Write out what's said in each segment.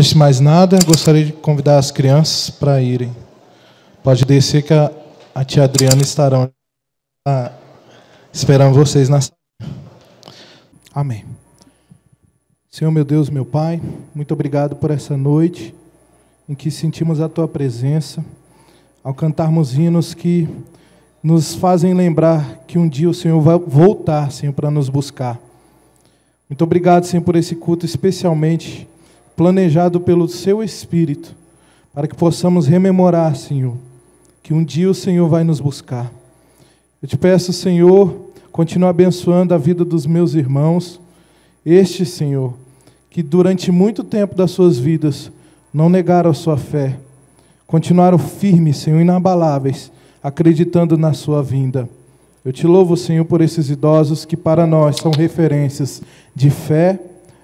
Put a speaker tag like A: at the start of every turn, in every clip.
A: Antes de mais nada, gostaria de convidar as crianças para irem. Pode descer que a tia Adriana estarão esperando vocês na sala. Amém. Senhor, meu Deus, meu Pai, muito obrigado por essa noite em que sentimos a Tua presença, ao cantarmos hinos que nos fazem lembrar que um dia o Senhor vai voltar, Senhor, para nos buscar. Muito obrigado, Senhor, por esse culto especialmente planejado pelo Seu Espírito, para que possamos rememorar, Senhor, que um dia o Senhor vai nos buscar. Eu te peço, Senhor, continua abençoando a vida dos meus irmãos, estes, Senhor, que durante muito tempo das suas vidas não negaram a sua fé, continuaram firmes, Senhor, inabaláveis, acreditando na sua vinda. Eu te louvo, Senhor, por esses idosos que para nós são referências de fé,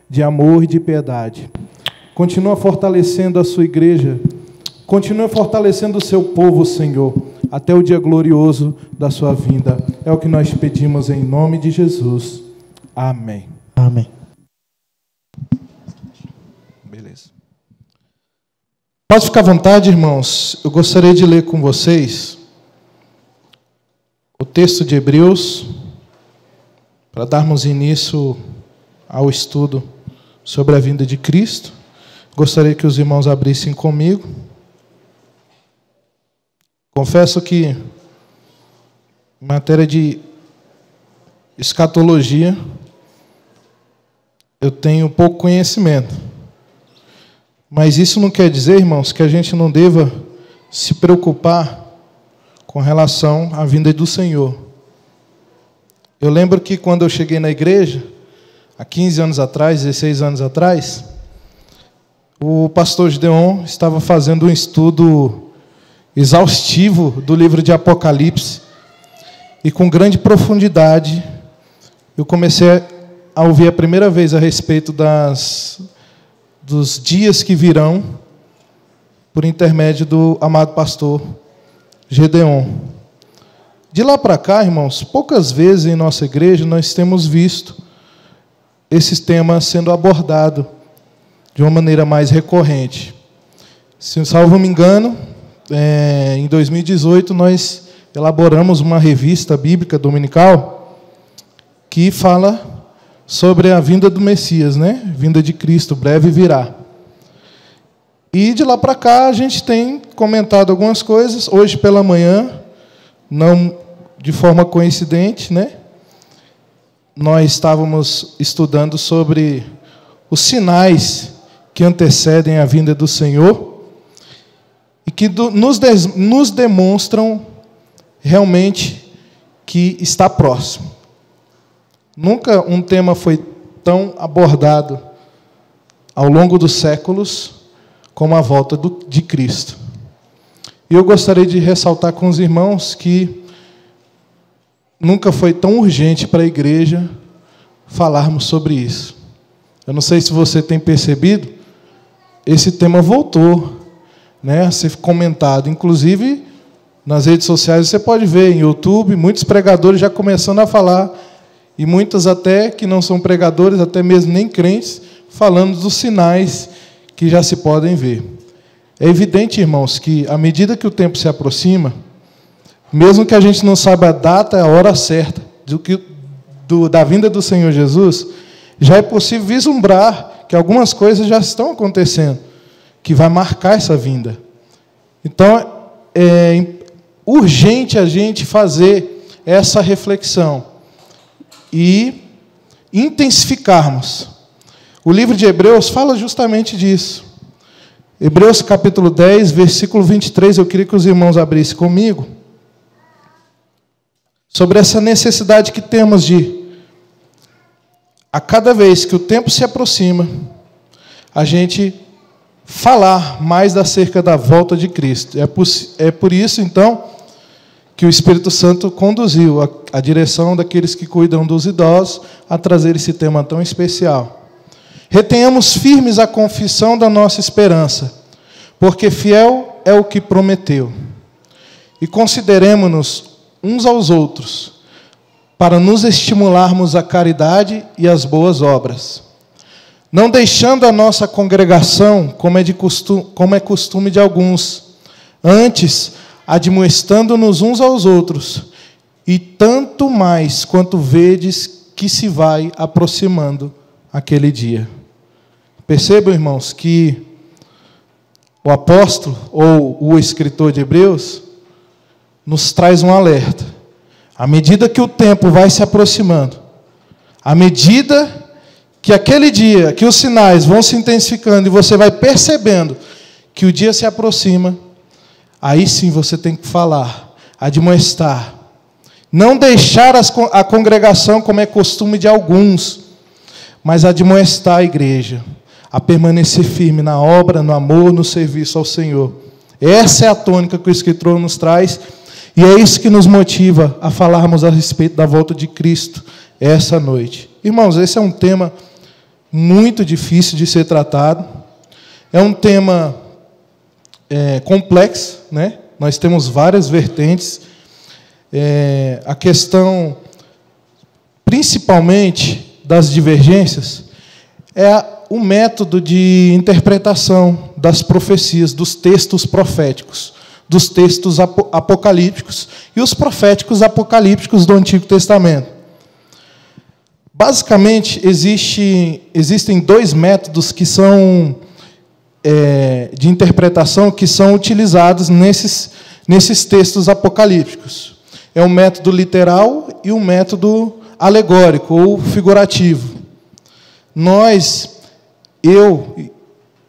A: de amor e de piedade. Continua fortalecendo a sua igreja, continua fortalecendo o seu povo, Senhor, até o dia glorioso da sua vinda. É o que nós pedimos em nome de Jesus. Amém.
B: Amém.
A: Beleza. Pode ficar à vontade, irmãos. Eu gostaria de ler com vocês o texto de Hebreus, para darmos início ao estudo sobre a vinda de Cristo. Gostaria que os irmãos abrissem comigo. Confesso que, em matéria de escatologia, eu tenho pouco conhecimento. Mas isso não quer dizer, irmãos, que a gente não deva se preocupar com relação à vinda do Senhor. Eu lembro que quando eu cheguei na igreja, há 15 anos atrás, 16 anos atrás, o pastor Gideon estava fazendo um estudo exaustivo do livro de Apocalipse, e com grande profundidade eu comecei a ouvir a primeira vez a respeito dos dias que virão, por intermédio do amado pastor Gedeon. De lá para cá, irmãos, poucas vezes em nossa igreja nós temos visto esses temas sendo abordados de uma maneira mais recorrente. Se salvo me engano, em 2018 nós elaboramos uma revista bíblica dominical que fala sobre a vinda do Messias, né? Vinda de Cristo, breve virá. E de lá para cá a gente tem comentado algumas coisas. Hoje pela manhã, não de forma coincidente, né? Nós estávamos estudando sobre os sinais que antecedem a vinda do Senhor e que nos demonstram realmente que está próximo. Nunca um tema foi tão abordado ao longo dos séculos como a volta de Cristo. E eu gostaria de ressaltar com os irmãos que nunca foi tão urgente para a igreja falarmos sobre isso. Eu não sei se você tem percebido, esse tema voltou, né, a ser comentado. Inclusive, nas redes sociais, você pode ver, em YouTube, muitos pregadores já começando a falar, e muitos até que não são pregadores, até mesmo nem crentes, falando dos sinais que já se podem ver. É evidente, irmãos, que à medida que o tempo se aproxima, mesmo que a gente não saiba a data, a hora certa da vinda do Senhor Jesus, já é possível vislumbrar que algumas coisas já estão acontecendo, que vai marcar essa vinda. Então, é urgente a gente fazer essa reflexão e intensificarmos. O livro de Hebreus fala justamente disso. Hebreus capítulo 10, versículo 23, eu queria que os irmãos abrissem comigo, sobre essa necessidade que temos de, a cada vez que o tempo se aproxima, a gente falar mais acerca da volta de Cristo. É por isso, então, que o Espírito Santo conduziu a direção daqueles que cuidam dos idosos a trazer esse tema tão especial. Retenhamos firmes a confissão da nossa esperança, porque fiel é o que prometeu. E consideremo-nos uns aos outros, para nos estimularmos à caridade e às boas obras. não deixando a nossa congregação, como é costume de alguns, antes, admoestando-nos uns aos outros, e tanto mais quanto vedes que se vai aproximando aquele dia. Percebam, irmãos, que o apóstolo, ou o escritor de Hebreus, nos traz um alerta. À medida que o tempo vai se aproximando, à medida que aquele dia, que os sinais vão se intensificando e você vai percebendo que o dia se aproxima, aí sim você tem que falar, admoestar. Não deixar a congregação como é costume de alguns, mas admoestar a igreja a permanecer firme na obra, no amor, no serviço ao Senhor. Essa é a tônica que o Escritor nos traz, e é isso que nos motiva a falarmos a respeito da volta de Cristo essa noite. Irmãos, esse é um tema muito difícil de ser tratado, é um tema complexo, né? Nós temos várias vertentes. A questão, principalmente, das divergências, é o método de interpretação das profecias, dos textos proféticos, dos textos apocalípticos e os proféticos apocalípticos do Antigo Testamento. Basicamente, existem dois métodos que são de interpretação que são utilizados nesses textos apocalípticos. É o método literal e o método alegórico ou figurativo. Eu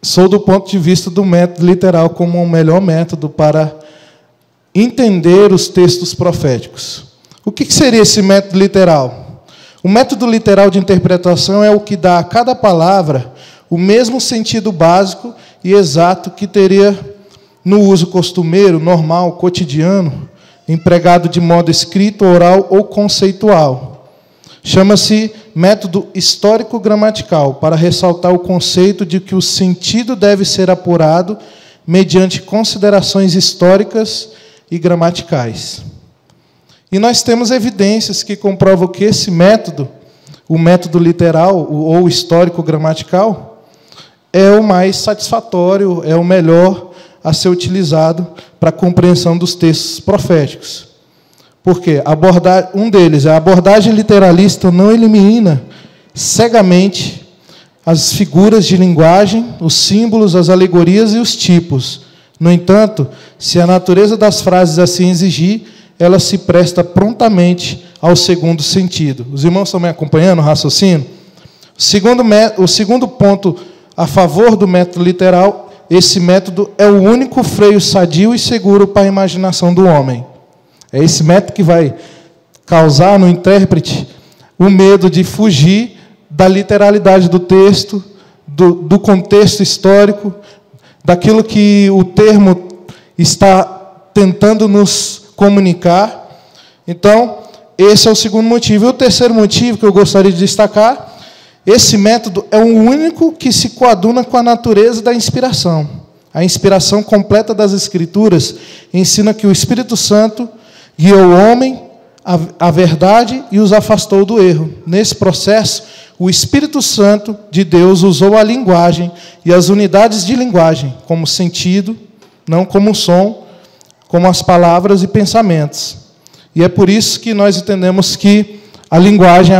A: sou do ponto de vista do método literal como o melhor método para entender os textos proféticos. O que seria esse método literal? O método literal de interpretação é o que dá a cada palavra o mesmo sentido básico e exato que teria no uso costumeiro, normal, cotidiano, empregado de modo escrito, oral ou conceitual. Chama-se método histórico-gramatical, para ressaltar o conceito de que o sentido deve ser apurado mediante considerações históricas e gramaticais. E nós temos evidências que comprovam que esse método, o método literal ou histórico-gramatical, é o mais satisfatório, é o melhor a ser utilizado para a compreensão dos textos proféticos. Porque um deles, a abordagem literalista não elimina cegamente as figuras de linguagem, os símbolos, as alegorias e os tipos. No entanto, se a natureza das frases assim exigir, ela se presta prontamente ao segundo sentido. Os irmãos estão me acompanhando o raciocínio? O segundo ponto a favor do método literal, esse método é o único freio sadio e seguro para a imaginação do homem. É esse método que vai causar no intérprete o medo de fugir da literalidade do texto, do contexto histórico, daquilo que o termo está tentando nos comunicar. Então, esse é o segundo motivo. E o terceiro motivo que eu gostaria de destacar, esse método é o único que se coaduna com a natureza da inspiração. A inspiração completa das Escrituras ensina que o Espírito Santo guiou o homem à verdade e os afastou do erro. Nesse processo, o Espírito Santo de Deus usou a linguagem e as unidades de linguagem como sentido, não como som, como as palavras e pensamentos. E é por isso que nós entendemos que a linguagem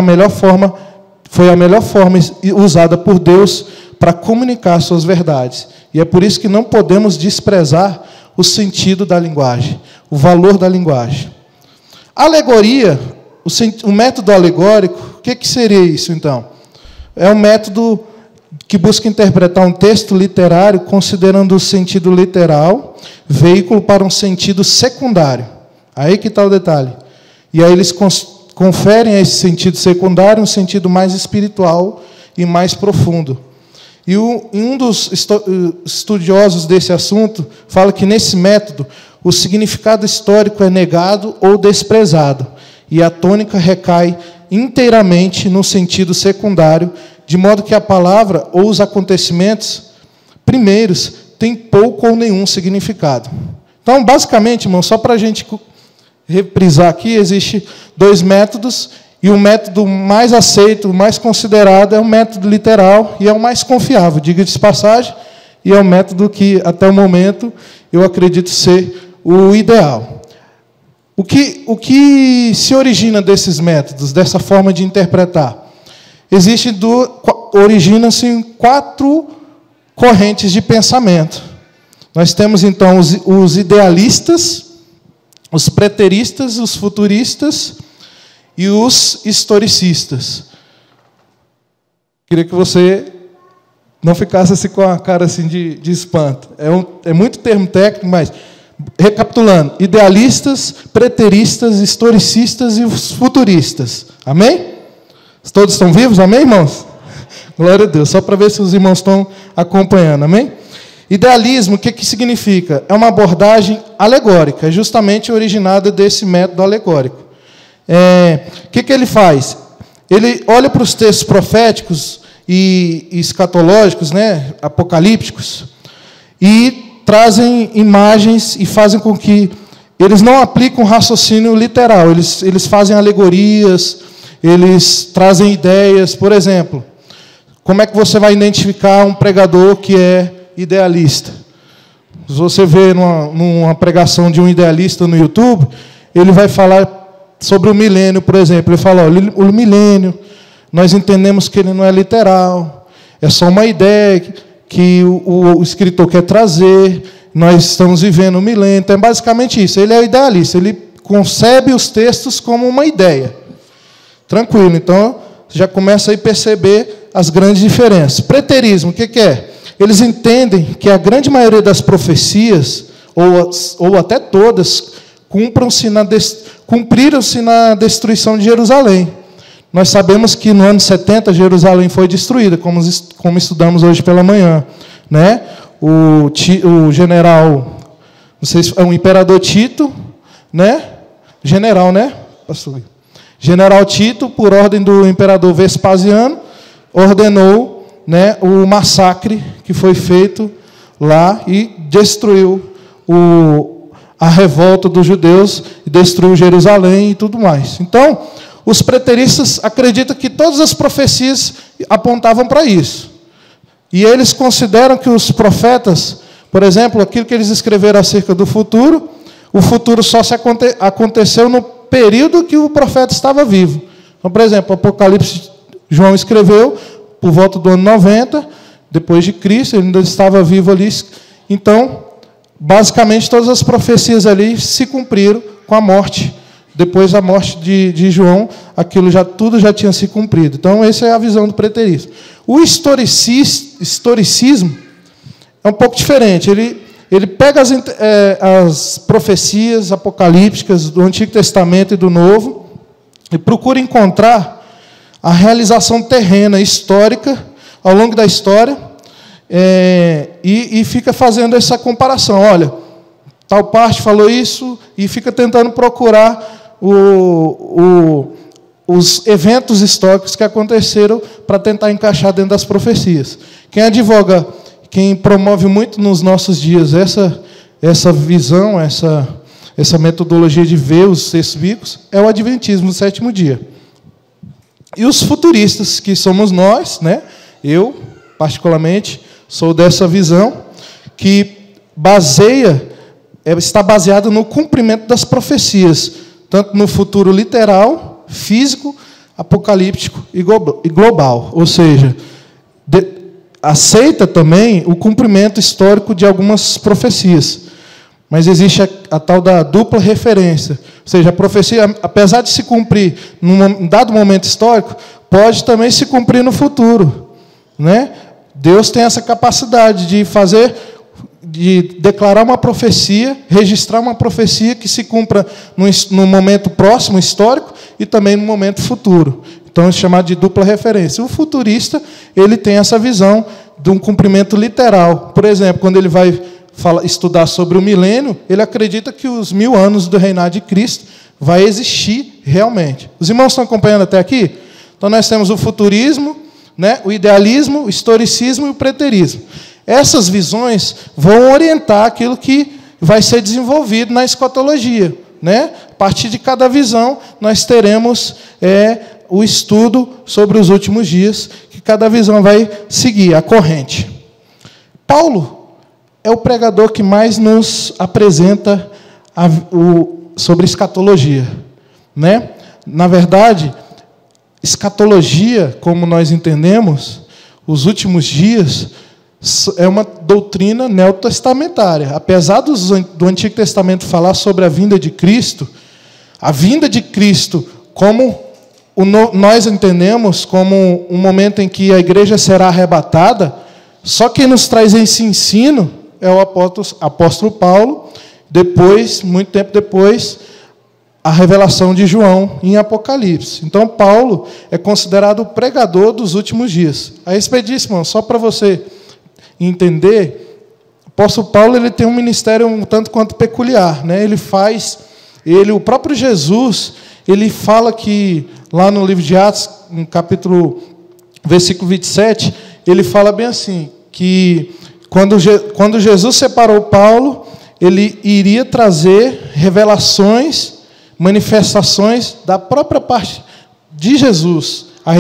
A: foi a melhor forma usada por Deus para comunicar suas verdades. E é por isso que não podemos desprezar o sentido da linguagem, o valor da linguagem. Alegoria, o método alegórico, o que seria isso, então? É um método que busca interpretar um texto literário considerando o sentido literal, veículo para um sentido secundário. Aí que está o detalhe. E aí eles conferem a esse sentido secundário um sentido mais espiritual e mais profundo. E um dos estudiosos desse assunto fala que, nesse método, o significado histórico é negado ou desprezado, e a tônica recai inteiramente no sentido secundário, de modo que a palavra ou os acontecimentos primeiros têm pouco ou nenhum significado. Então, basicamente, irmão, só para a gente reprisar aqui, existem dois métodos, E o método mais aceito, mais considerado, é o método literal e é o mais confiável, diga-se de passagem, e é o método que, até o momento, eu acredito ser o ideal. O que se origina desses métodos, dessa forma de interpretar? Origina-se 4 correntes de pensamento. Nós temos, então, os idealistas, os preteristas, os futuristas e os historicistas. Queria que você não ficasse assim com a cara assim de espanto. É muito termo técnico, mas, recapitulando, idealistas, preteristas, historicistas e os futuristas. Amém? Todos estão vivos? Amém, irmãos? Glória a Deus. Só para ver se os irmãos estão acompanhando. Amém? Idealismo, o que significa? É uma abordagem alegórica, é justamente originada desse método alegórico. O que ele faz? Ele olha para os textos proféticos e escatológicos, né, apocalípticos, e trazem imagens e fazem com que eles não aplicam raciocínio literal, eles fazem alegorias, eles trazem ideias. Por exemplo, como é que você vai identificar um pregador que é idealista? Se você vê numa pregação de um idealista no YouTube, ele vai falar sobre o milênio, por exemplo. Ele fala, olha, o milênio, nós entendemos que ele não é literal, é só uma ideia que o escritor quer trazer, nós estamos vivendo o milênio. Então, é basicamente isso. Ele é idealista, ele concebe os textos como uma ideia. Tranquilo, então, você já começa a perceber as grandes diferenças. Preterismo, o que é? Eles entendem que a grande maioria das profecias, ou até todas, cumpriram-se na destruição de Jerusalém. Nós sabemos que no ano 70 Jerusalém foi destruída, como estudamos hoje pela manhã, né? O general, não sei se é o imperador Tito, né? General, né, pastor? General Tito, por ordem do imperador Vespasiano, ordenou, né, o massacre que foi feito lá e destruiu a revolta dos judeus, destruiu Jerusalém e tudo mais. Então, os preteristas acreditam que todas as profecias apontavam para isso. E eles consideram que os profetas, por exemplo, aquilo que eles escreveram acerca do futuro, o futuro só aconteceu no período que o profeta estava vivo. Então, por exemplo, o Apocalipse, João escreveu por volta do ano 90, depois de Cristo, ele ainda estava vivo ali. Então, basicamente, todas as profecias ali se cumpriram com a morte. Depois da morte de João, tudo já tinha se cumprido. Então, essa é a visão do preterismo. O historicismo é um pouco diferente. Ele pega as profecias apocalípticas do Antigo Testamento e do Novo e procura encontrar a realização terrena, histórica, ao longo da história, e fica fazendo essa comparação. Olha, tal parte falou isso, e fica tentando procurar os eventos históricos que aconteceram para tentar encaixar dentro das profecias. Quem advoga, quem promove muito nos nossos dias essa visão, essa metodologia de ver os textos bíblicos, é o Adventismo do sétimo dia. E os futuristas, que somos nós, né? Eu, particularmente, sou dessa visão, que está baseado no cumprimento das profecias, tanto no futuro literal, físico, apocalíptico e global. Ou seja, aceita também o cumprimento histórico de algumas profecias. Mas existe a tal da dupla referência. Ou seja, a profecia, apesar de se cumprir num dado momento histórico, pode também se cumprir no futuro, né? Deus tem essa capacidade de declarar uma profecia, registrar uma profecia que se cumpra no momento próximo, histórico, e também no momento futuro. Então, é chamado de dupla referência. O futurista, ele tem essa visão de um cumprimento literal. Por exemplo, quando ele vai estudar sobre o milênio, ele acredita que os 1000 anos do reinado de Cristo vai existir realmente. Os irmãos estão acompanhando até aqui? Então, nós temos o futurismo, né, o idealismo, o historicismo e o preterismo. Essas visões vão orientar aquilo que vai ser desenvolvido na escatologia, né? partir de cada visão, nós teremos o estudo sobre os últimos dias, que cada visão vai seguir a corrente. Paulo é o pregador que mais nos apresenta sobre escatologia, né? Na verdade, escatologia, como nós entendemos, os últimos dias, é uma doutrina neotestamentária. Apesar do Antigo Testamento falar sobre a vinda de Cristo, como nós entendemos como um momento em que a igreja será arrebatada, só quem nos traz esse ensino é o apóstolo Paulo, depois, muito tempo depois, a revelação de João em Apocalipse. Então, Paulo é considerado o pregador dos últimos dias. A respeito disso, irmão, só para você entender, o apóstolo Paulo ele tem um ministério um tanto quanto peculiar, né? O próprio Jesus, ele fala que, lá no livro de Atos, no versículo 27, ele fala bem assim, que quando Jesus separou Paulo, ele iria trazer revelações, manifestações da própria parte de Jesus a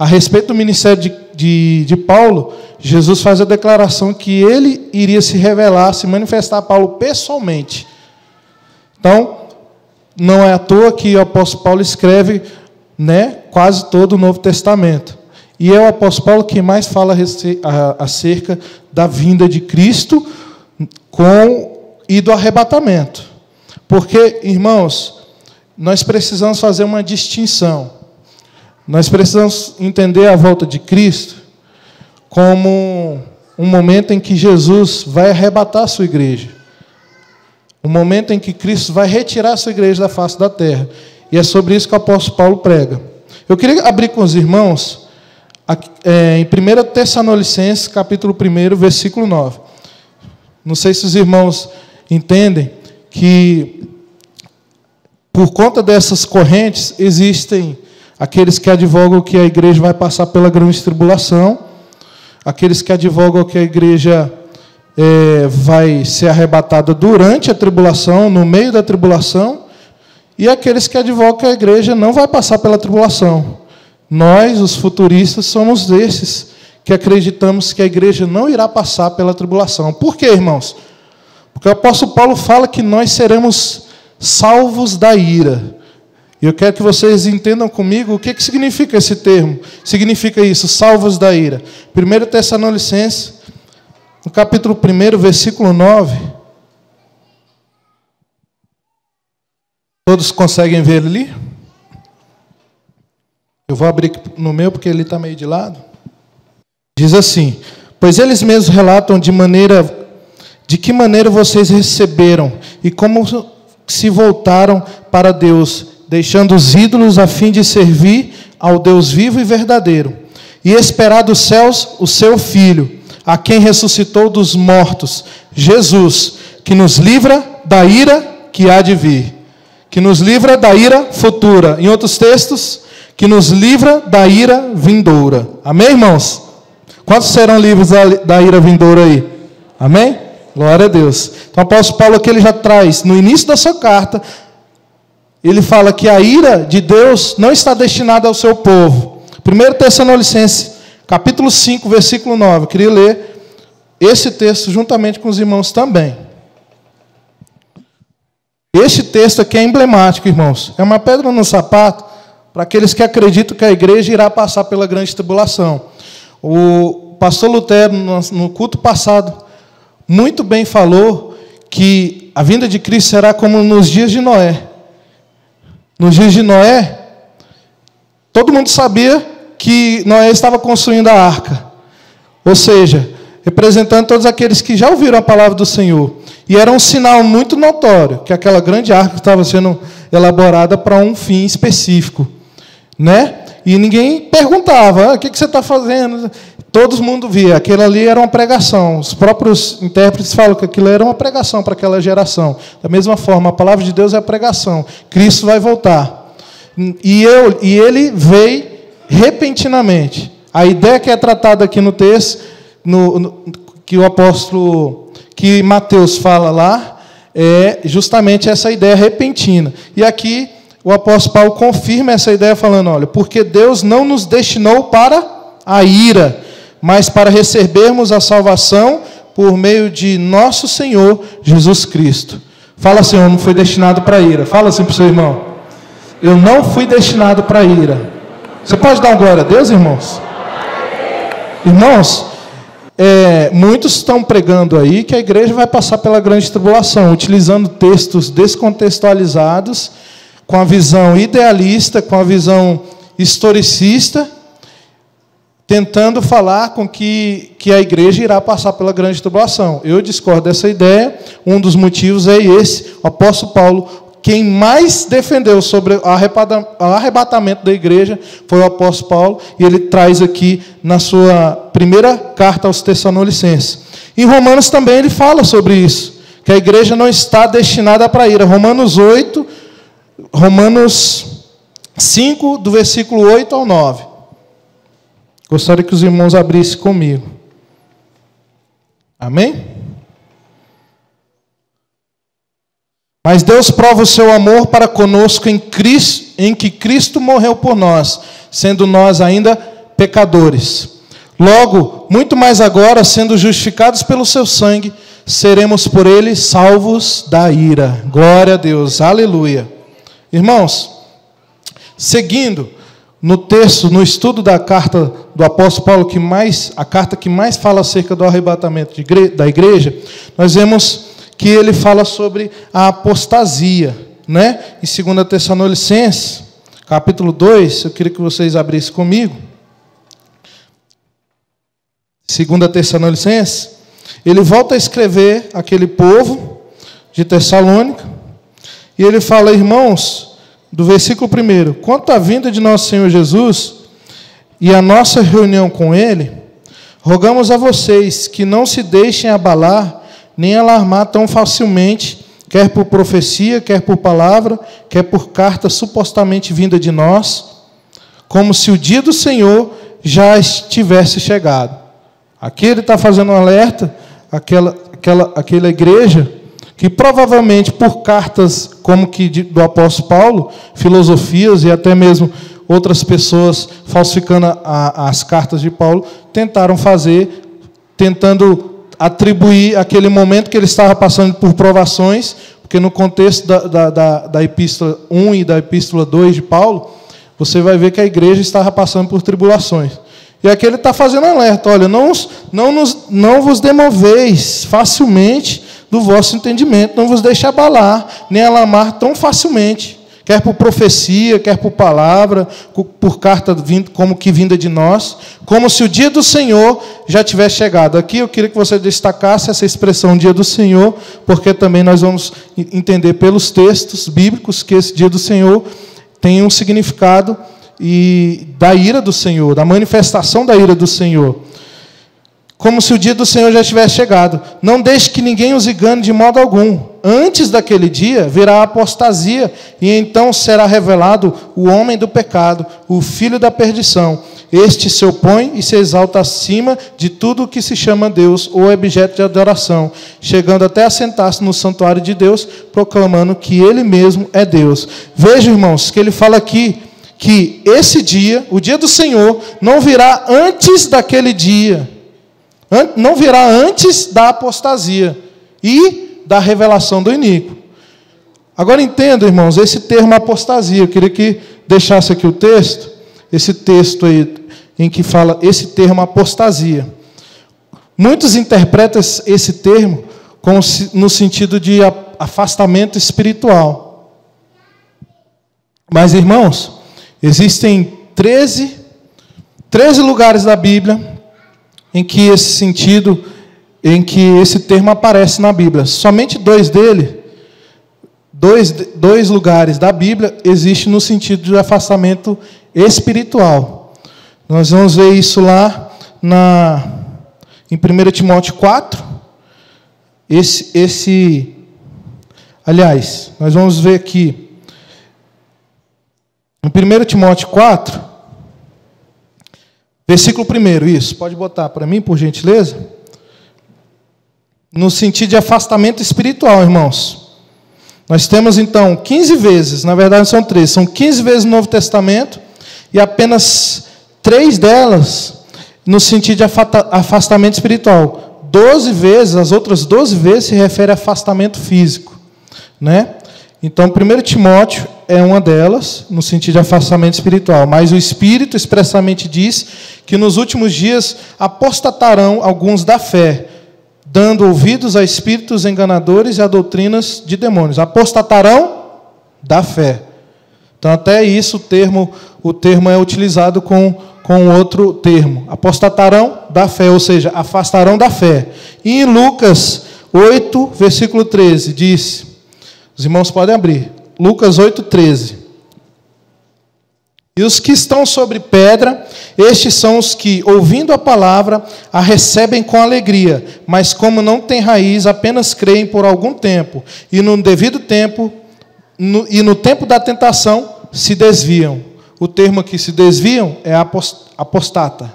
A: respeito do ministério de Paulo. Jesus faz a declaração que ele iria se revelar, se manifestar a Paulo pessoalmente. Então, não é à toa que o apóstolo Paulo escreve, né, quase todo o Novo Testamento. E é o apóstolo Paulo que mais fala acerca da vinda de Cristo e do arrebatamento. Porque, irmãos, nós precisamos fazer uma distinção. Nós precisamos entender a volta de Cristo como um momento em que Jesus vai arrebatar a sua igreja. Um momento em que Cristo vai retirar a sua igreja da face da terra. E é sobre isso que o apóstolo Paulo prega. Eu queria abrir com os irmãos em 1 Tessalonicenses, capítulo 1, versículo 9. Não sei se os irmãos entendem que, por conta dessas correntes, existem aqueles que advogam que a igreja vai passar pela grande tribulação, aqueles que advogam que a igreja vai ser arrebatada durante a tribulação, no meio da tribulação, e aqueles que advogam que a igreja não vai passar pela tribulação. Nós, os futuristas, somos desses que acreditamos que a igreja não irá passar pela tribulação. Por quê, irmãos? Porque o apóstolo Paulo fala que nós seremos salvos da ira. E eu quero que vocês entendam comigo o que significa esse termo. Significa isso, salvos da ira. 1 Tessalonicenses, no capítulo 1, versículo 9. Todos conseguem ver ali? Eu vou abrir no meu, porque ele está meio de lado. Diz assim: pois eles mesmos relatam de que maneira vocês receberam e como se voltaram para Deus, deixando os ídolos a fim de servir ao Deus vivo e verdadeiro, e esperar dos céus o seu Filho, a quem ressuscitou dos mortos, Jesus, que nos livra da ira que há de vir, que nos livra da ira futura. Em outros textos, que nos livra da ira vindoura. Amém, irmãos? Quantos serão livres da ira vindoura aí? Amém? Glória a Deus. Então, o apóstolo Paulo aqui ele já traz, no início da sua carta, ele fala que a ira de Deus não está destinada ao seu povo. 1 Tessalonicenses, capítulo 5, versículo 9. Eu queria ler esse texto juntamente com os irmãos também. Este texto aqui é emblemático, irmãos. É uma pedra no sapato para aqueles que acreditam que a igreja irá passar pela grande tribulação. O pastor Lutero, no culto passado, muito bem falou que a vinda de Cristo será como nos dias de Noé. Nos dias de Noé, todo mundo sabia que Noé estava construindo a arca. Ou seja, representando todos aqueles que já ouviram a palavra do Senhor. E era um sinal muito notório que aquela grande arca estava sendo elaborada para um fim específico, né? E ninguém perguntava, o que você está fazendo? Todo mundo via, aquilo ali era uma pregação. Os próprios intérpretes falam que aquilo era uma pregação para aquela geração. Da mesma forma, a palavra de Deus é a pregação. Cristo vai voltar. E ele veio repentinamente. A ideia que é tratada aqui no texto, que o apóstolo, que Mateus fala lá, é justamente essa ideia repentina. E aqui o apóstolo Paulo confirma essa ideia falando, olha, porque Deus não nos destinou para a ira, mas para recebermos a salvação por meio de nosso Senhor Jesus Cristo. Fala assim, eu não fui destinado para a ira. Fala assim para o seu irmão. Eu não fui destinado para a ira. Você pode dar uma glória a Deus, irmãos? Irmãos, muitos estão pregando aí que a igreja vai passar pela grande tribulação, utilizando textos descontextualizados, com a visão idealista, com a visão historicista, tentando falar com que a igreja irá passar pela grande tribulação. Eu discordo dessa ideia. Um dos motivos é esse. O apóstolo Paulo, quem mais defendeu sobre o arrebatamento da igreja foi o apóstolo Paulo, e ele traz aqui na sua primeira carta aos Tessalonicenses. Em Romanos também ele fala sobre isso, que a igreja não está destinada para a ira. Romanos 5, do versículo 8 ao 9. Gostaria que os irmãos abrissem comigo. Amém? Mas Deus prova o seu amor para conosco em que Cristo morreu por nós, sendo nós ainda pecadores. Logo, muito mais agora, sendo justificados pelo seu sangue, seremos por ele salvos da ira. Glória a Deus, aleluia. Irmãos, seguindo no texto, no estudo da carta do apóstolo Paulo, a carta que mais fala acerca do arrebatamento da igreja, nós vemos que ele fala sobre a apostasia, né? Em 2 Tessalonicenses, capítulo 2, eu queria que vocês abrissem comigo. 2 Tessalonicenses, ele volta a escrever aquele povo de Tessalônica, e ele fala, irmãos, do versículo 1, quanto à vinda de nosso Senhor Jesus e a nossa reunião com Ele, rogamos a vocês que não se deixem abalar, nem alarmar tão facilmente, quer por profecia, quer por palavra, quer por carta supostamente vinda de nós, como se o dia do Senhor já estivesse chegado. Aqui ele está fazendo um alerta àquela igreja, que provavelmente por cartas como que do apóstolo Paulo, filosofias e até mesmo outras pessoas falsificando as cartas de Paulo, tentando atribuir aquele momento que ele estava passando por provações, porque no contexto da Epístola 1 e da Epístola 2 de Paulo, você vai ver que a igreja estava passando por tribulações. E aqui ele está fazendo alerta, olha, não vos demoveis facilmente do vosso entendimento, não vos deixe abalar, nem alarmar tão facilmente, quer por profecia, quer por palavra, por carta como que vinda de nós, como se o dia do Senhor já tivesse chegado. Aqui eu queria que você destacasse essa expressão dia do Senhor, porque também nós vamos entender pelos textos bíblicos que esse dia do Senhor tem um significado da ira do Senhor, da manifestação da ira do Senhor. Como se o dia do Senhor já tivesse chegado. Não deixe que ninguém os engane de modo algum. Antes daquele dia virá a apostasia, e então será revelado o homem do pecado, o filho da perdição. Este se opõe e se exalta acima de tudo o que se chama Deus ou objeto de adoração, chegando até a sentar-se no santuário de Deus, proclamando que Ele mesmo é Deus. Veja, irmãos, que ele fala aqui que esse dia, o dia do Senhor, não virá antes daquele dia. Não virá antes da apostasia e da revelação do iníquo. Agora entenda, irmãos, esse termo apostasia. Eu queria que deixasse aqui o texto, esse texto aí em que fala esse termo apostasia. Muitos interpretam esse termo no sentido de afastamento espiritual. Mas, irmãos, existem 13 lugares da Bíblia em que esse termo aparece na Bíblia. Somente dois lugares da Bíblia existem no sentido de afastamento espiritual. Nós vamos ver isso lá em 1 Timóteo 4. Aliás, nós vamos ver aqui em 1 Timóteo 4, versículo 1, isso, pode botar para mim, por gentileza? no sentido de afastamento espiritual, irmãos. Nós temos, então, 15 vezes, na verdade são 13, são 15 vezes no Novo Testamento, e apenas 3 delas no sentido de afastamento espiritual. 12 vezes, as outras 12 vezes se refere a afastamento físico, né? Então, 1 Timóteo é uma delas, no sentido de afastamento espiritual. Mas o Espírito expressamente diz que nos últimos dias apostatarão alguns da fé, dando ouvidos a espíritos enganadores e a doutrinas de demônios. Apostatarão da fé. Então, até isso o termo é utilizado com outro termo. Apostatarão da fé, ou seja, afastarão da fé. E em Lucas 8, versículo 13, diz... Os irmãos podem abrir. Lucas 8, 13. E os que estão sobre pedra, estes são os que, ouvindo a palavra, a recebem com alegria, mas como não têm raiz, apenas creem por algum tempo, e no devido tempo, no tempo da tentação, se desviam. O termo que se desviam é apostata.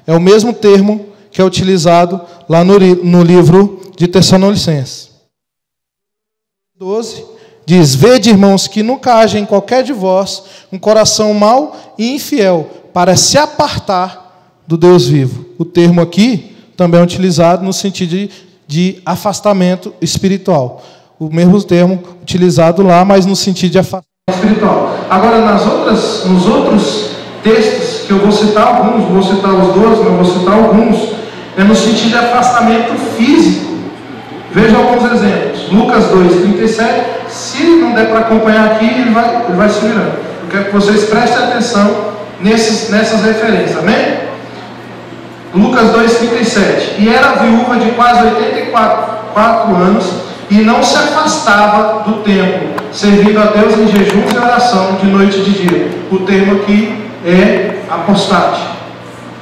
A: É o mesmo termo que é utilizado lá no livro de Tessalonicenses. 12, diz: Vede, irmãos, que nunca haja em qualquer de vós um coração mau e infiel, para se apartar do Deus vivo. O termo aqui também é utilizado no sentido de afastamento espiritual. O mesmo termo utilizado lá, mas no sentido de afastamento espiritual. Agora, nos outros textos, que eu vou citar alguns, vou citar os 12, mas vou citar alguns, é no sentido de afastamento físico. Veja alguns exemplos. Lucas 2, 37. Se não der para acompanhar aqui, ele vai se virando. Eu quero que vocês prestem atenção nessas referências. Amém? Lucas 2, 37. E era viúva de quase 84 anos e não se afastava do templo, servindo a Deus em jejuns e oração de noite e de dia. O termo aqui é apostate.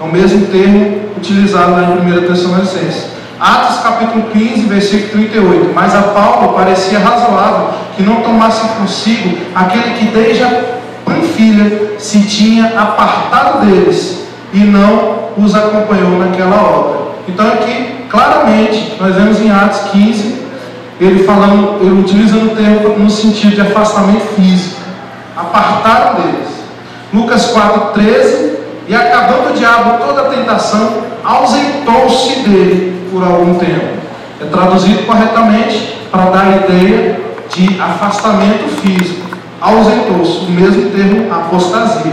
A: É o mesmo termo utilizado lá em 1 Tessalonicenses. Atos capítulo 15, versículo 38. Mas a Paulo parecia razoável que não tomasse consigo aquele que desde a Panfilha se tinha apartado deles e não os acompanhou naquela obra. Então aqui, claramente, nós vemos em Atos 15, ele utilizando o termo no sentido de afastamento físico. Apartaram deles. Lucas 4, 13. E acabando o diabo toda a tentação, ausentou-se dele por algum tempo. É traduzido corretamente para dar a ideia de afastamento físico. Ausentou-se, o mesmo termo apostasia.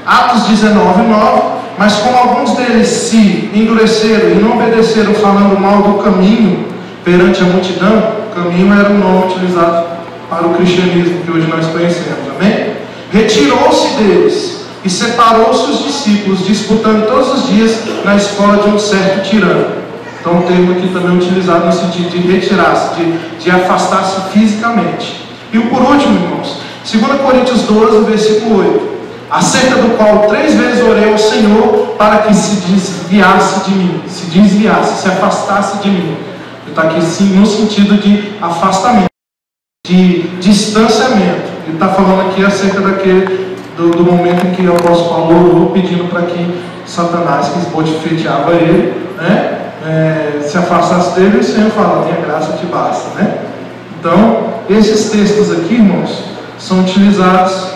A: Atos 19, 9. Mas como alguns deles se endureceram e não obedeceram, falando mal do caminho perante a multidão, caminho era o nome utilizado para o cristianismo que hoje nós conhecemos, amém? Retirou-se deles e separou-se os discípulos, disputando todos os dias na escola de um certo tirano. Então o termo aqui também é utilizado no sentido de retirar-se, de afastar-se fisicamente. E por último, irmãos, 2 Coríntios 12, versículo 8. Acerca do qual 3 vezes orei ao Senhor para que se desviasse de mim, se afastasse de mim. Está aqui sim, no sentido de afastamento, de distanciamento. Ele está falando aqui acerca do momento em que o apóstolo Paulo orou pedindo para que Satanás, que esbofeteava ele, né, se afastasse dele, e o Senhor fala: minha graça te basta, né? Então, esses textos aqui, irmãos, são utilizados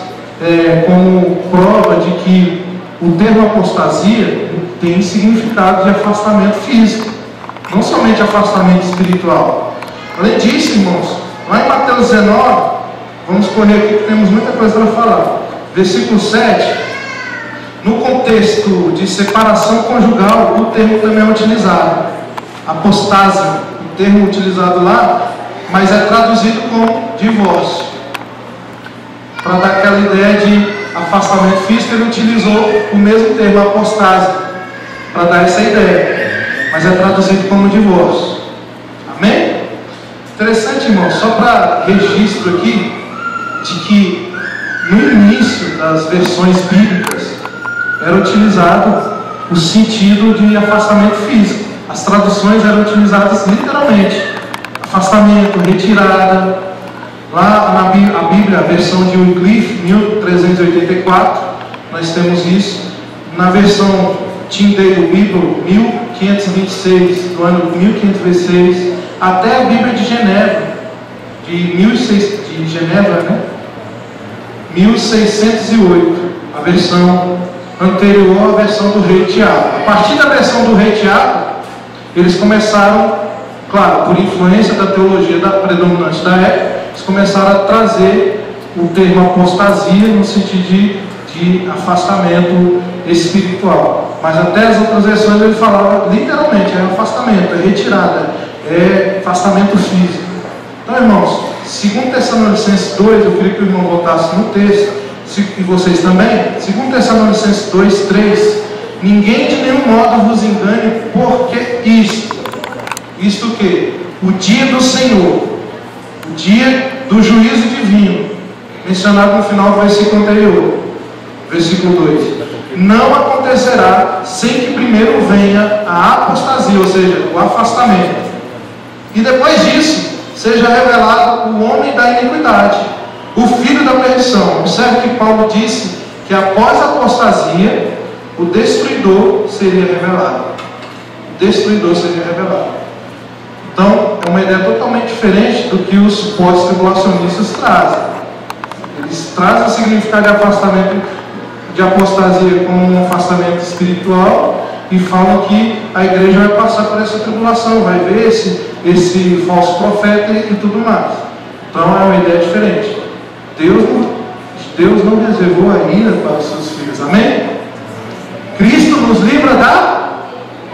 A: como prova de que o termo apostasia tem significado de afastamento físico, não somente afastamento espiritual. Além disso, irmãos, lá em Mateus 19, vamos correr aqui que temos muita coisa para falar. Versículo 7, no contexto de separação conjugal, o termo também é utilizado. Apostásia, o termo utilizado lá, mas é traduzido como divórcio. Para dar aquela ideia de afastamento físico, ele utilizou o mesmo termo, apostásia, para dar essa ideia, mas é traduzido como divórcio. Amém? Interessante, irmão, só para registro aqui, de que no início das versões bíblicas era utilizado o sentido de afastamento físico. As traduções eram utilizadas literalmente: afastamento, retirada. Lá na Bíblia, a versão de Wycliffe, 1384, nós temos isso. Na versão Tyndale Bible, 1526, do ano 1526, até a Bíblia de Genebra, de Genebra, né? 1608, a versão anterior à versão do rei Tiago. A partir da versão do rei Tiago, eles começaram, claro, por influência da teologia predominante da época, eles começaram a trazer o termo apostasia no sentido de afastamento espiritual. Mas até as outras versões ele falava literalmente, é afastamento, é retirada, é afastamento físico. Então, irmãos, segundo Tessalonicenses 2, eu queria que o irmão voltasse no texto, e vocês também, segundo Tessalonicenses 2, 3, ninguém de nenhum modo vos engane, porque isto que? O dia do Senhor, o dia do juízo divino, mencionado no final do versículo anterior, versículo 2, não acontecerá sem que primeiro venha a apostasia, ou seja, o afastamento, e depois disso seja revelado o homem da iniquidade, o filho da perdição. Observe que Paulo disse que após a apostasia o destruidor seria revelado. O destruidor seria revelado. Então, é uma ideia totalmente diferente do que os pós-tribulacionistas trazem. Eles trazem o significado de afastamento, de apostasia como um afastamento espiritual, e falam que a igreja vai passar por essa tribulação, vai ver esse falso profeta e tudo mais. Então é uma ideia diferente. Deus não reservou a ira para os seus filhos. Amém? Cristo nos livra da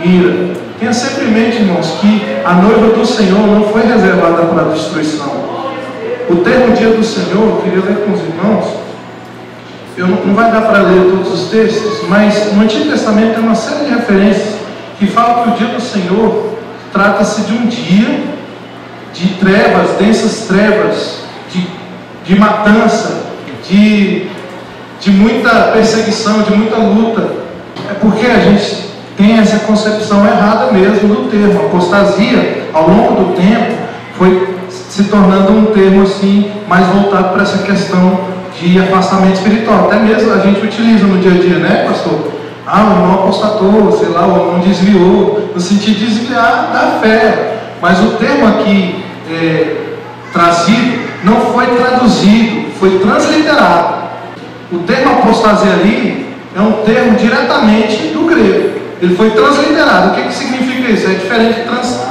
A: ira. Tenha sempre em mente, irmãos, que a noiva do Senhor não foi reservada para a destruição. O termo dia do Senhor, eu queria ler com os irmãos. Não vai dar para ler todos os textos, mas no Antigo Testamento tem uma série de referências que falam que o dia do Senhor trata-se de um dia de trevas, densas trevas, de matança, de muita perseguição, de muita luta. É porque a gente tem essa concepção errada mesmo do termo. Apostasia, ao longo do tempo, foi se tornando um termo assim, mais voltado para essa questão de afastamento espiritual. Até mesmo a gente utiliza no dia a dia, né, pastor? O irmão apostatou, sei lá, o irmão desviou, no sentido de desviar da fé. Mas o termo aqui trazido não foi traduzido, foi transliterado. O termo apostasia ali é um termo diretamente do grego. Ele foi transliterado. O que significa isso? É diferente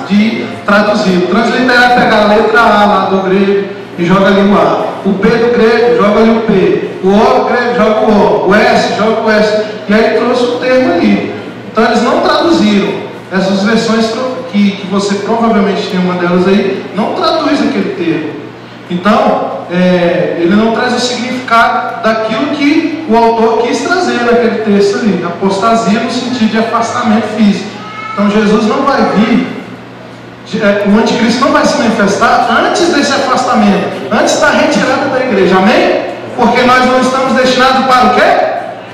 A: de traduzir. Transliterar é pegar a letra A lá do grego e joga ali o A. O P do grego joga ali o P. O O do grego joga o O. O S joga o S. E aí trouxe o termo ali. Então eles não traduziram. Essas versões que você provavelmente tem uma delas aí, não traduz aquele termo. Então, ele não traz o significado daquilo que o autor quis trazer naquele texto ali. Apostasia no sentido de afastamento físico. Então Jesus não vai vir, o anticristo não vai se manifestar antes desse afastamento, antes da retirada da igreja. Amém? Porque nós não estamos destinados para o quê?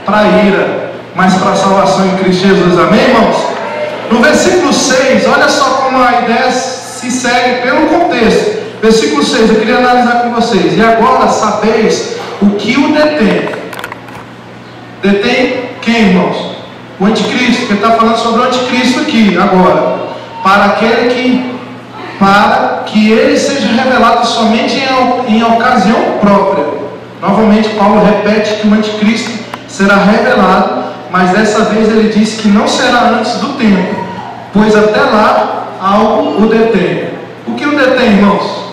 A: Para a ira, mas para a salvação em Cristo Jesus. Amém, irmãos? No versículo 6, olha só como a ideia se segue pelo contexto. Versículo 6, eu queria analisar com vocês. E agora sabeis o que o detém. Detém quem, irmãos? O anticristo, que está falando sobre o anticristo aqui, agora. Para que ele seja revelado somente em ocasião própria. Novamente, Paulo repete que o anticristo será revelado, mas dessa vez ele diz que não será antes do tempo, pois até lá algo o detém. O que o detém, irmãos?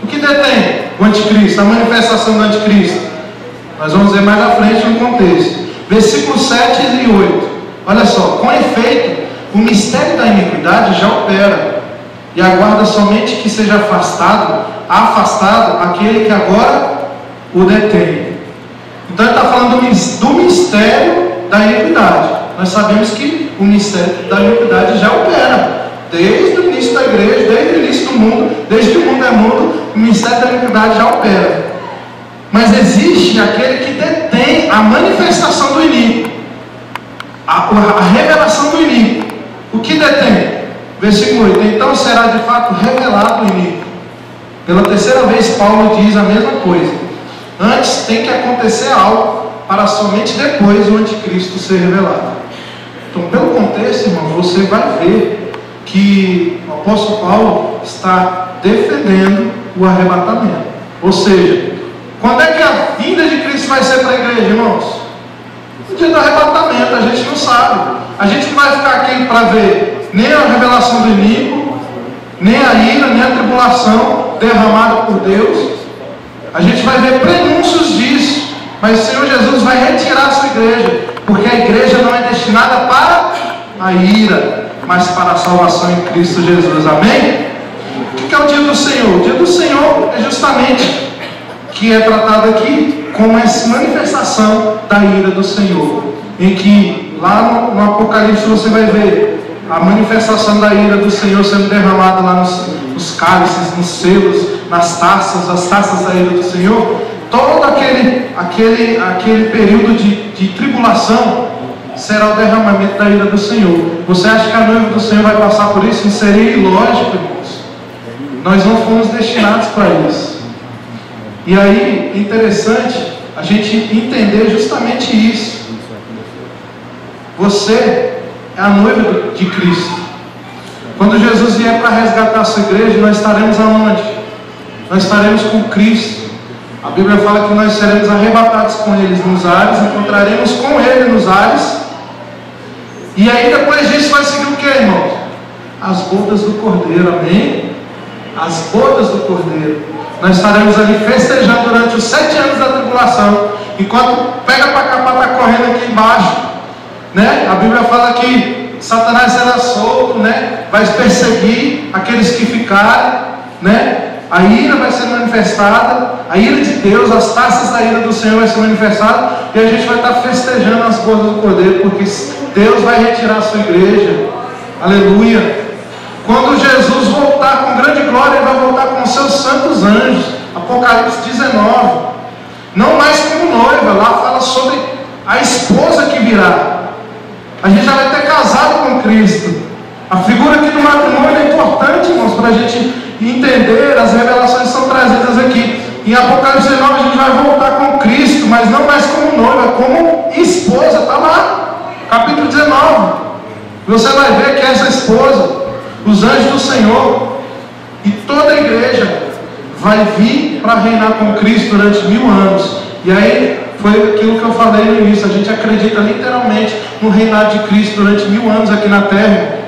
A: O que detém o anticristo, a manifestação do anticristo? Nós vamos ver mais à frente no contexto. Versículos 7 e 8. Olha só, com efeito, o mistério da iniquidade já opera, e aguarda somente que seja afastado aquele que agora o detém. Então ele está falando do mistério da iniquidade. Nós sabemos que o mistério da iniquidade já opera. Desde o início da igreja, desde o início do mundo, desde que o mundo é mundo, o mistério da iniquidade já opera. Mas existe aquele que detém a manifestação do iníquo, a revelação do iníquo. O que detém? Versículo 8. Então será de fato revelado o iníquo. Pela terceira vez Paulo diz a mesma coisa. Antes tem que acontecer algo para somente depois o anticristo ser revelado. Então, pelo contexto, irmão, você vai ver que o apóstolo Paulo está defendendo o arrebatamento. Ou seja, quando é que a vinda de Cristo vai ser para a igreja, irmãos? No dia do arrebatamento, a gente não sabe. A gente não vai ficar aqui para ver nem a revelação do inimigo, nem a ira, nem a tribulação derramada por Deus. A gente vai ver prenúncios disso, mas o Senhor Jesus vai retirar a sua igreja, porque a igreja não é destinada para a ira, mas para a salvação em Cristo Jesus. Amém? O que é o dia do Senhor? O dia do Senhor é justamente que é tratado aqui como essa manifestação da ira do Senhor, em que lá no Apocalipse você vai ver a manifestação da ira do Senhor sendo derramada lá nos cálices, nos selos, nas taças, as taças da ira do Senhor. Todo aquele período de tribulação será o derramamento da ira do Senhor. Você acha que a noiva do Senhor vai passar por isso? Isso seria ilógico, irmãos. Nós não fomos destinados para isso. E aí, interessante a gente entender justamente isso. Você é a noiva de Cristo. Quando Jesus vier para resgatar a sua igreja, nós estaremos aonde? Nós estaremos com Cristo. A Bíblia fala que nós seremos arrebatados com eles nos ares, encontraremos com ele nos ares. E aí depois disso vai seguir o que, irmãos? As bodas do Cordeiro, amém? As bodas do Cordeiro. Nós estaremos ali festejando durante os 7 anos da tribulação. Enquanto pega para cá para estar correndo aqui embaixo, né? A Bíblia fala que Satanás será solto, né? Vai perseguir aqueles que ficarem, né? A ira vai ser manifestada, a ira de Deus, as taças da ira do Senhor vai ser manifestada, e a gente vai estar festejando as bodas do Cordeiro, porque Deus vai retirar a sua igreja. Aleluia. Quando Jesus voltar com grande glória, ele vai voltar com os seus santos anjos. Apocalipse 19. Não mais como noiva, lá fala sobre a esposa que virá. A gente já vai ter casado com Cristo. A figura aqui do matrimônio é importante, irmãos, para a gente entender. As revelações são trazidas aqui. Em Apocalipse 19 a gente vai voltar com Cristo, mas não mais como noiva, como esposa. Está lá, capítulo 19. Você vai ver que essa esposa, os anjos do Senhor e toda a igreja vai vir para reinar com Cristo durante 1000 anos. E aí foi aquilo que eu falei no início. A gente acredita literalmente no reinado de Cristo durante 1000 anos aqui na terra.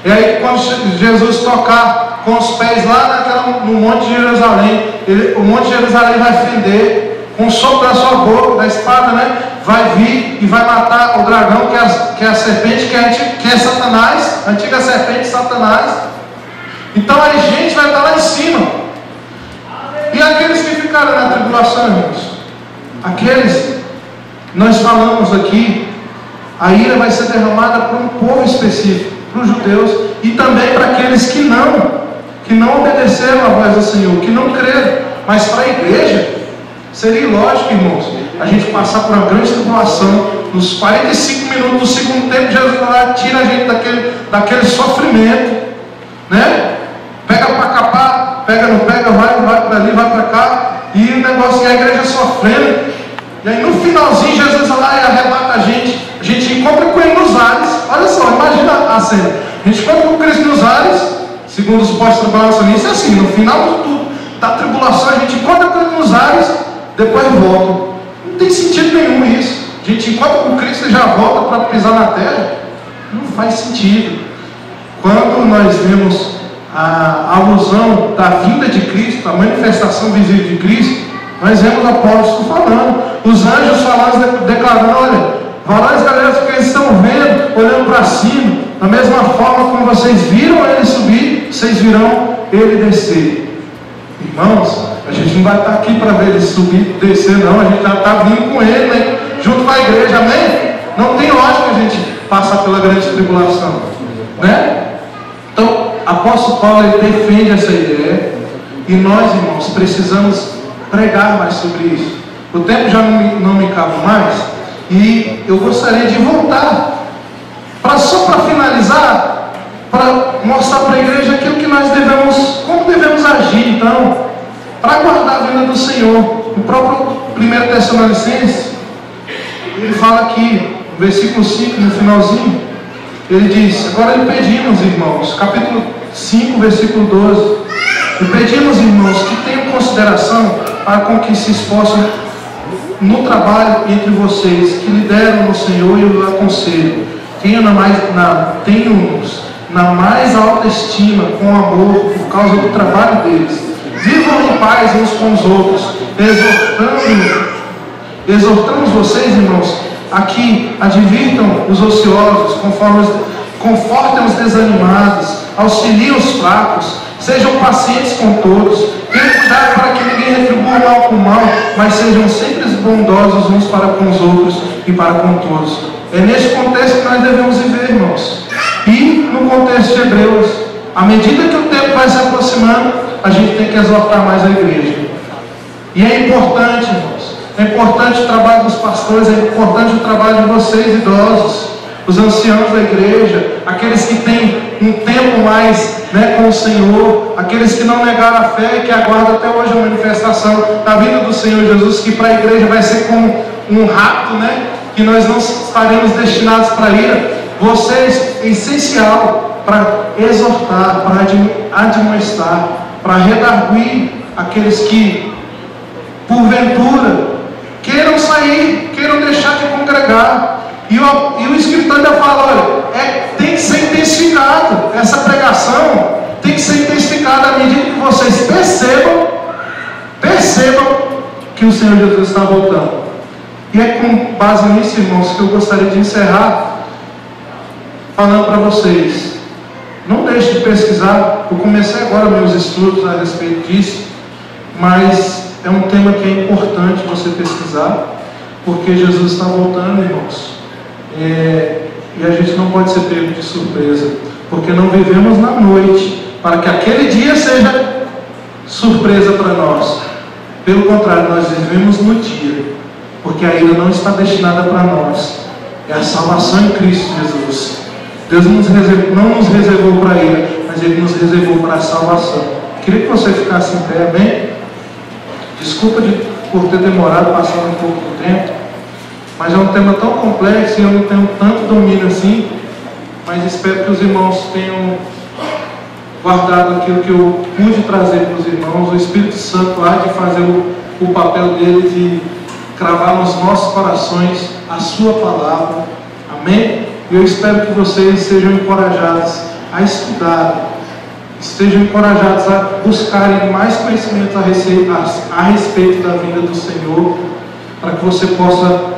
A: E aí quando Jesus tocar com os pés lá no Monte de Jerusalém, o Monte de Jerusalém vai fender com o sopro da sua boca, da espada, né? Vai vir e vai matar o dragão, que é a serpente, que é Satanás, a antiga serpente Satanás. Então a gente vai estar lá em cima. E aqueles que ficaram na tribulação, irmãos, aqueles, nós falamos aqui, a ira vai ser derramada para um povo específico, para os judeus, e também para aqueles que não obedeceram a voz do Senhor, que não creram. Mas para a igreja, seria ilógico, irmãos, a gente passar por uma grande tribulação. Nos 45 minutos do segundo tempo, Jesus vai lá, tira a gente daquele sofrimento, né? Pega para capar, pega, não pega, vai para ali, vai para cá, e o negócio é a igreja sofrendo. E aí no finalzinho, Jesus vai lá e arrebata a gente encontra com ele nos ares. Olha só, imagina a cena. A gente encontra com Cristo nos ares, segundo os pós-tribulacionistas, é assim, no final de tudo, da tribulação, a gente encontra com ele nos ares, depois volta. Não tem sentido nenhum isso. A gente encontra com Cristo e já volta para pisar na terra. Não faz sentido. Quando nós vemos a alusão da vinda de Cristo, a manifestação visível de Cristo, nós vemos apóstolos falando, os anjos falando, declarando: olha, varões galileus, porque eles estão vendo, olhando para cima, da mesma forma como vocês viram ele subir, vocês virão ele descer. Irmãos, a gente não vai estar aqui para ver ele subir, descer, não. A gente já está vindo com ele, né? Junto com a igreja, amém? Não tem lógica a gente passar pela grande tribulação, né? Então, apóstolo Paulo, ele defende essa ideia, e nós, irmãos, precisamos pregar mais sobre isso. O tempo já não me cabe mais, e eu gostaria de voltar, só para finalizar, para mostrar para a igreja aquilo que nós devemos, como devemos agir, então, para guardar a vinda do Senhor. O próprio 1 Tessalonicenses, ele fala aqui, no versículo 5, no finalzinho, Ele diz: agora lhe pedimos, irmãos, capítulo 5, versículo 12, lhe pedimos, irmãos, que tenham consideração para com que se esforcem no trabalho entre vocês, que lideram no Senhor e o aconselho. Tenham-nos na mais alta estima, com amor, por causa do trabalho deles. Vivam em paz uns com os outros, exortamos vocês, irmãos, a que advirtam os ociosos, confortem os desanimados, auxiliem os fracos, sejam pacientes com todos, tenham cuidado para que ninguém retribua mal com mal, mas sejam sempre bondosos uns para com os outros e para com todos. É neste contexto que nós devemos viver, irmãos. E no contexto de Hebreus, à medida que o tempo vai se aproximando, a gente tem que exortar mais a igreja. E é importante, irmãos, é importante o trabalho dos pastores, é importante o trabalho de vocês, idosos, os anciãos da igreja, aqueles que têm um tempo mais com o Senhor, aqueles que não negaram a fé e que aguardam até hoje a manifestação da vinda do Senhor Jesus, que para a igreja vai ser como um rapto, que nós não estaremos destinados para a ira. Vocês, é essencial para exortar, para admoestar, para redarguir aqueles que, porventura, queiram sair, queiram deixar de congregar. E o escritor ainda fala: olha, tem que ser intensificado, essa pregação tem que ser intensificada à medida que vocês percebam que o Senhor Jesus está voltando. E é com base nisso, irmãos, que eu gostaria de encerrar falando para vocês: não deixe de pesquisar. Eu comecei agora meus estudos a respeito disso, mas é um tema que é importante você pesquisar, porque Jesus está voltando, irmãos. E a gente não pode ser pego de surpresa, porque não vivemos na noite para que aquele dia seja surpresa para nós. Pelo contrário, nós vivemos no dia, porque a ira não está destinada para nós, é a salvação em Cristo Jesus. Deus não nos reservou para a ira, mas Ele nos reservou para a salvação. Queria que você ficasse em pé, amém? Desculpa por ter demorado, passando um pouco do tempo, mas é um tema tão complexo e eu não tenho tanto domínio assim, mas espero que os irmãos tenham guardado aquilo que eu pude trazer para os irmãos. O Espírito Santo há de fazer o papel dele de cravar nos nossos corações a sua palavra, amém? E eu espero que vocês sejam encorajados a estudar, estejam encorajados a buscarem mais conhecimento a respeito da vinda do Senhor, para que você possa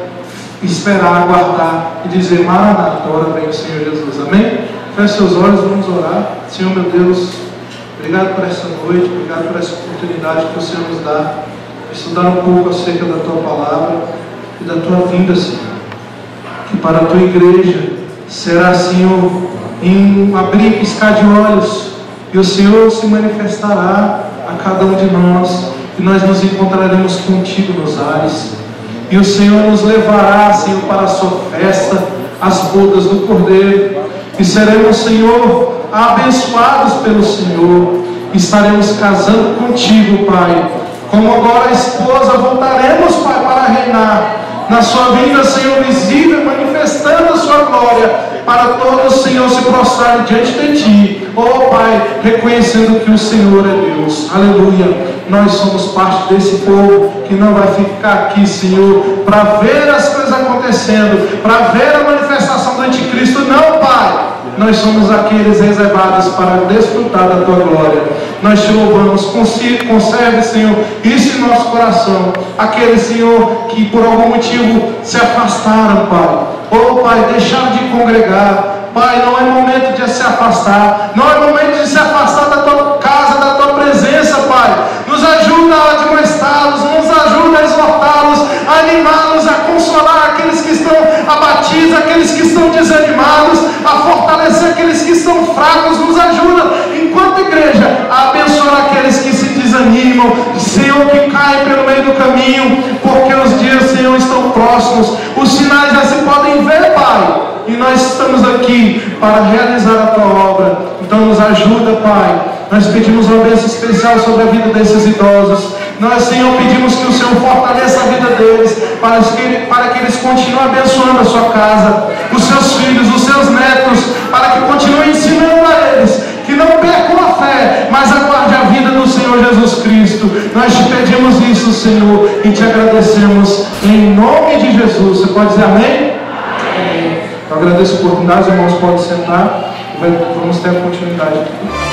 A: esperar, aguardar e dizer: Maranata, ora vem o Senhor Jesus, amém? Feche seus olhos, vamos orar. Senhor meu Deus, obrigado por essa noite, obrigado por essa oportunidade que o Senhor nos dá de estudar um pouco acerca da Tua palavra e da Tua vinda, Senhor. Que para a Tua igreja será, Senhor, em um abrir e piscar de olhos, e o Senhor se manifestará a cada um de nós, e nós nos encontraremos contigo nos ares, e o Senhor nos levará, Senhor, para a sua festa, as bodas do Cordeiro, e seremos, Senhor, abençoados pelo Senhor, estaremos casando contigo, Pai, como agora a esposa, voltaremos, Pai, para reinar na sua vinda, Senhor, visível, manifestando a sua glória, para todos, Senhor, se prostrarem diante de Ti, oh Pai, reconhecendo que o Senhor é Deus, aleluia. Nós somos parte desse povo que não vai ficar aqui, Senhor, para ver as coisas acontecendo, para ver a manifestação do Anticristo, não, Pai. Nós somos aqueles reservados para desfrutar da Tua glória. Nós Te louvamos. Conserve, Senhor, isso em nosso coração. Aqueles, Senhor, que por algum motivo se afastaram, Pai. Oh, Pai, deixaram de congregar. Pai, não é momento de se afastar. Não é momento de se afastar da Tua casa, da Tua presença, Pai. Nos ajuda a admoestá-los, nos ajuda a exortá-los, a animá-los, a consolar aqueles que estão abatidos, aqueles que estão desanimados, a fortalecer aqueles que estão fracos. Nos ajuda, enquanto igreja, a abençoar aqueles que se desanimam, Senhor, que caem pelo meio do caminho, porque os dias, Senhor, estão próximos, os sinais já se podem ver, Pai, e nós estamos aqui para realizar a Tua obra. Então nos ajuda, Pai. Nós pedimos uma bênção especial sobre a vida desses idosos. Nós, Senhor, pedimos que o Senhor fortaleça a vida deles, para que eles continuem abençoando a sua casa, os seus filhos, os seus netos, Senhor, ensinando a eles que não percam a fé, mas aguarde a vida do Senhor Jesus Cristo. Nós te pedimos isso, Senhor, e te agradecemos em nome de Jesus. Você pode dizer amém? Amém. Eu agradeço a oportunidade, os irmãos podem sentar. Vamos ter a continuidade aqui.